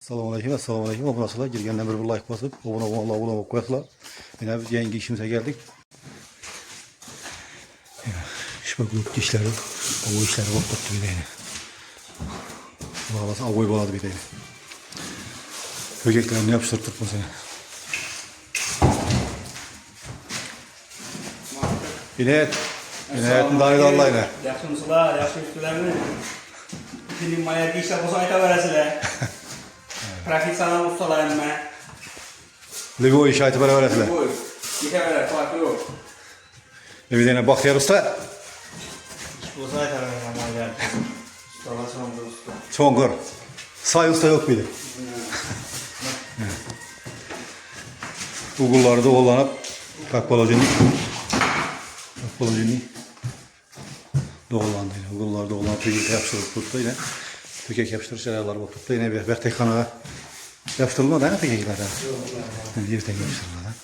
Assalomu alaykum, assalomu alaykum. Obunachilar, girgandan bir like bosib, obuna olib qo'yasizlar. Mana biz yangi ishimizga keldik. Shpaglut ishlari, bu ishlari bo'lib turibdi deydi. Bo'lasa avoy bo'ladi deydi. Kökeklarni yopishtirib turibmiz. İnayet David Allah'ına. Yaxshimisilar, yaxshi yuribsizlarmi? Sening mayarga ishlab bo'lsa aytaverasizlar. Professional ustalarman. Levo iş aytib beraverasizlar. Voy, ketaverar, farqi yo'q. Evidene Baxtiyor usta. Bo'lsa aytaverman mayar. Ustalar sonunda usta. Çoğungur. Say usta yok muydu? Uğullarda kullanıp kakbalacını doğulandı yine. Uğullarda kullanıp pekek yapıştırıp tuttu yine. Pekek yapıştırış ayarları bak tuttu yine bir tek kanala yapıştırılmadı yine pekekler. Yerden yapıştırılmadı.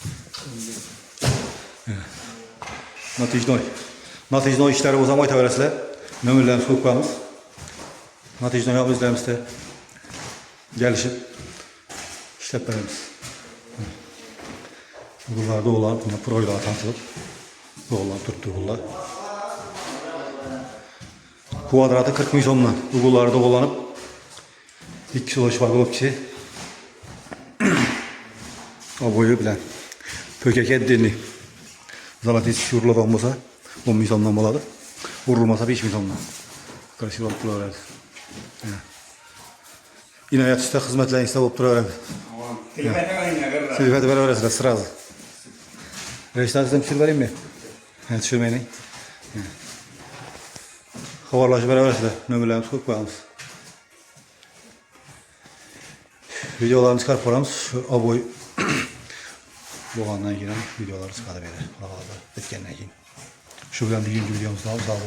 Natijno işleri o zaman itaverəsilər. Nömrələrimiz qoyubamız. Natijno izlərimizdə gəlişib işləb verimiz. Uğullarda olan proyla tanıtılıb. Uğullar tuttu uğullar. Kvadratı 40 milyondan uğullarda kullanıp 2 kilo şvargolov kişi o boyu bilen pökek edildi. Zaten hiç vurulmadan olmasa 10 milyondan boladı. Vurulmasa 5 milyondan. Karışık olup duruyorlar. İnayet işte hizmetlerini iste olup duruyorlar. Silifete beraber sırası. Reçten size bir vereyim mi? Evet, düşürmeyin. Havarlaşıp beraber nömrələrimizi koyup koyalım. Videolarını çıkarıp koyalım. Şu aboy boğandan giren videoları çıkarıp verir. Etkenler giyin. Şu bilen bir videomuz daha. Sağ olun.